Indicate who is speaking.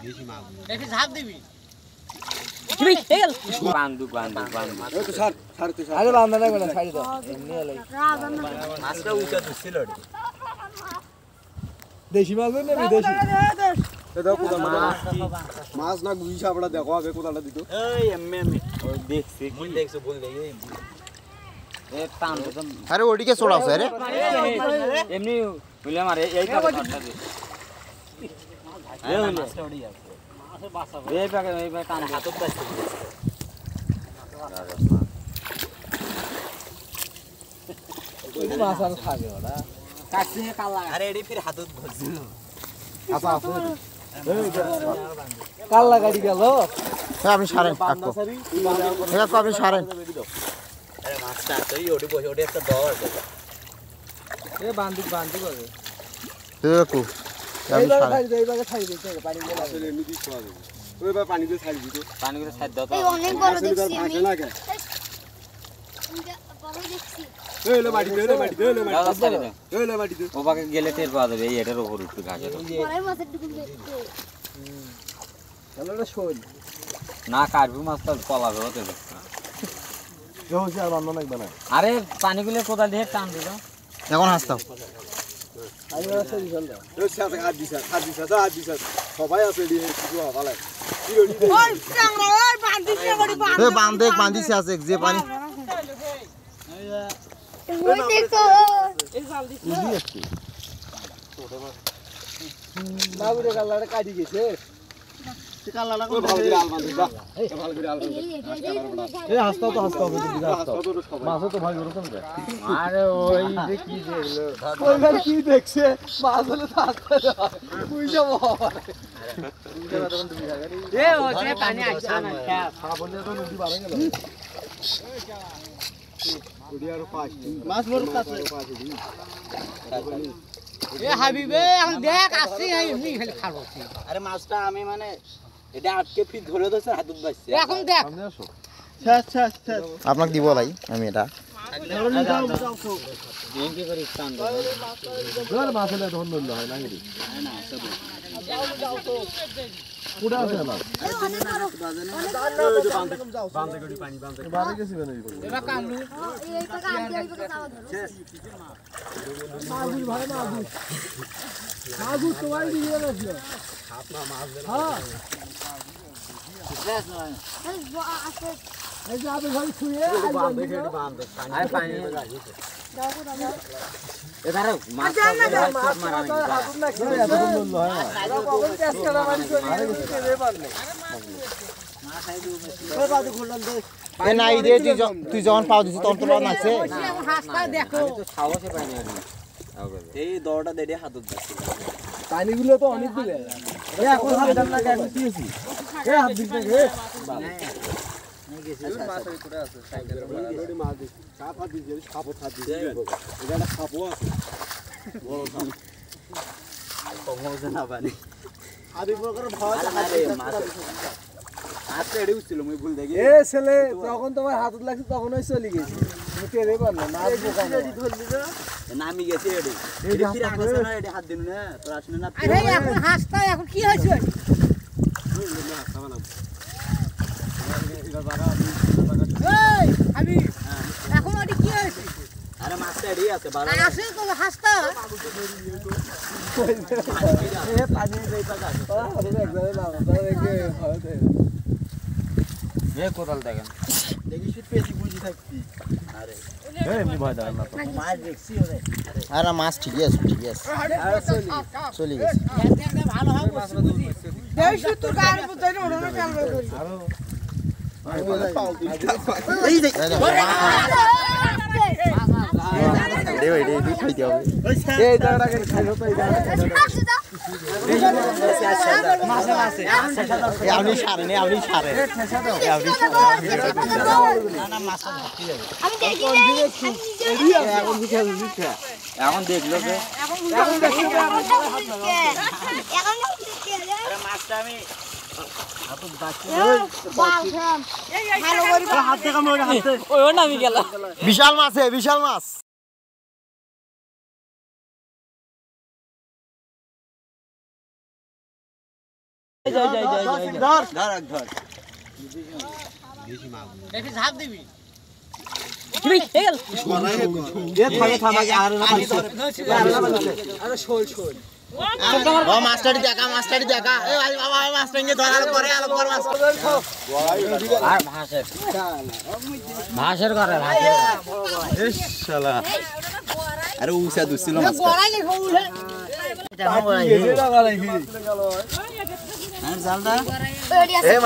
Speaker 1: দেশি মাছ
Speaker 2: একটু ঝাঁপ দিবি
Speaker 3: বান্দু
Speaker 1: ওই তো স্যার তো স্যার
Speaker 4: আরে বান্দা না কোন ছাড়ি দাও এমনি হলো
Speaker 3: মাছটা উঁচা দিছিল
Speaker 4: দেশি মাছ না বিদেশি
Speaker 1: দেখো কোদা মাছ না গুই সাপড়া দেখো আগে কোদাটা দিত
Speaker 3: এই এমএম ওই দেখছি কি দেখছো বল দেখি এ টান তো
Speaker 5: আরে ওদিকে ছড়াছে আরে
Speaker 3: এমনি বলে মারে এই তো কাটটা দে এই মাছটা ওড়ি আছে মাছে বাঁচাবো এই পাকে টান হাতত পাইছে
Speaker 4: ওই মাছ আর খাবে ওরা
Speaker 2: কাছে কালা
Speaker 3: আরে এডি ফির হাতত ধরছিল
Speaker 4: আচ্ছা আছে কাল্লা গাড়ি গেল
Speaker 5: আপনি সারেন কাকু কাকু আপনি সারেন
Speaker 3: আরে মাছটা তুই ওডি বসে ওডি একটা দর
Speaker 4: এ বান্দুক করে
Speaker 5: কাকু আপনি সারেন
Speaker 4: এই ভাগে ছাই দিতে পানি গেল
Speaker 1: আসলে এমনি দিছ আগে ওই ভাই পানি দিয়ে ছাড়ি দিত
Speaker 3: পানি করে ছাড় দাও তো
Speaker 6: এই অনেক বড় দেখছি আমি
Speaker 1: ভাসে না কে
Speaker 6: বড় দেখছি
Speaker 1: এই লে মাটি দে লে মাটি দে লে
Speaker 3: দাও
Speaker 1: মাটি
Speaker 3: ছাড়ি দাও
Speaker 1: এই লে মাটি দে
Speaker 3: ও পাকে গেলে টের পাওয়া যাবে এই এটার উপর একটু ঘাসে
Speaker 6: বড় মাছের টুকু দেখতে
Speaker 4: তাহলে ওটা শোল
Speaker 3: না কাটবো মাছটা পলাবে হতে
Speaker 4: জোসে আর বান্দা লাগবে না
Speaker 3: আরে পানিগুলো কোদাল দিয়ে টান দিল
Speaker 5: এখন হাসতাম
Speaker 4: আমি ওরা সেই জল দাও
Speaker 1: ওই সাথে হাত দিছ সবাই আছে এডি কিছু ভালো কি রড়ি দে
Speaker 2: ওই চাংরা ওই বান্ধিছে গড়ি
Speaker 5: এ বান্ধিছে আছে যে পানি
Speaker 6: ওই দেখো
Speaker 4: উলি আছে মাগুরে কাল্লাটা কাটি গেছে কাল্লাটা
Speaker 1: ওই ভালো করে আলমান দে যা ভালো করে আলমান দে
Speaker 4: এ হাসতা তো হাসতা হবে দিদি হাসতা মাছ তো ভাই ওরকম যায়
Speaker 3: আরে ওই যে কি দেখলো
Speaker 4: ওই ভাই কি দেখছে মাছ হলে তো হাসতে তুই যাব
Speaker 2: এ ওতে পানি আইছে না
Speaker 4: সাবনে তো নদী বাড়ে গেল
Speaker 1: ওডি আর পাঁচ
Speaker 4: মাছ বড় কাছে
Speaker 2: এ হাবিবে এখন দেখ আসছি এমনি খালি খাবো
Speaker 3: আরে মাছটা আমি মানে এটা আটকে ফিট ধরে ধরছে হাতত বাজছে
Speaker 2: এখন দেখ
Speaker 4: সামনে আসো শেষ
Speaker 5: আপনাকে দিব লাই আমি এটা
Speaker 3: কি করে টান
Speaker 4: ধর মাছ হলে ধন ধরল হয় না কি কুড়া আছে না
Speaker 1: বান্দে গড়ি পানি বান্দে
Speaker 4: বাড়ি গেছি মানে
Speaker 2: এবার কামলু
Speaker 6: এই টাকা আনতে ওই টাকা দাও
Speaker 4: মাগুর ভাই মাগুর তোমার দিয়ে গেছিল
Speaker 1: আপনার মাছ দেন
Speaker 4: হ্যাঁ
Speaker 6: আছে
Speaker 4: এই যে আপনি ঘরে শুয়ে
Speaker 1: বান্দে খেড়ি বান্দে
Speaker 3: আরে পানি
Speaker 6: দাও দাও
Speaker 3: এধারে মাছ মারা
Speaker 4: হাতুন না খেয়ে এত ধন ধরল হয় না কখন টেস্ট করা মানে খেয়ে পারলে ওই বাদে খুললাম দে
Speaker 5: এ নাই দে তুই যখন পাও দিছিস তখন তো নাচছে
Speaker 2: এখন হাসতা দেখো
Speaker 3: তো সাহসে পাইনি এই দড়টা দেড়ে হাতত বাজছে
Speaker 4: পানিগুলো তো অনেক দিলে এ এখন হাত দাম না কেন দিয়েছি এ হাত দিতে গে
Speaker 1: ওডি মাছ দে সাপ হাত দিছে সাপও হাত দিছে এটা সাপও আছে বড় সাপ
Speaker 3: কমছে না পানি
Speaker 4: আদি প্রকার ভয়
Speaker 3: আজকে এড়ে উঠছিল মই ভুল দেখি
Speaker 4: এ ছেলে যখন তোমার হাতত লাগছে তখনই চলে গেছি তুমি টেরে পারলে না
Speaker 3: নামি গেছে এড়ে
Speaker 4: এই
Speaker 3: এড়ে ফিরে আকাশে না এড়ে হাত দিন না তোর আসলে না
Speaker 2: আরে এখন হাসতা এখন কি হয়েছে এই হাবি এখন ওটি কি হয়েছে
Speaker 3: আরে মাছটা এড়ে আছে বারো
Speaker 2: আসে তো হাসতা
Speaker 4: এ পানি দেই পাকা আরে একবারে না তাহলে কি হবে
Speaker 3: এ কোদাল দেখেন
Speaker 4: দেখিস পেছি বুঝি থাকতি
Speaker 3: আরে
Speaker 4: এ এমনি ভয় দাও না
Speaker 3: মাছ দেখছি ওরে
Speaker 5: আরে মাছ ঠিকই আছে চলে গেছে
Speaker 2: ভালো হবে দেখ তোর গায়ের মধ্যে ওড়না চালবে
Speaker 4: আরো
Speaker 5: এই যে খাইতে হবে
Speaker 4: এই জায়গাটাকে খাইলো তো এই জায়গাটা
Speaker 5: আপনি সারেন আপনি সারেন
Speaker 6: আমি দেখি
Speaker 4: এখন বুঝা বুঝছে
Speaker 3: এখন দেখলো যে আরে মাছটা আমি
Speaker 5: বিশাল মাছ মাস্টারটি দেখা এ ভাই বাবা মাস্টার নিয়ে ধরার পরে আলো পর মাস্টার
Speaker 3: আর ভাষের করে
Speaker 1: এ শালা আরে উসা দুছিল মাস্টার
Speaker 2: গড়াই লেখো উলে
Speaker 3: ভাষের
Speaker 6: ওই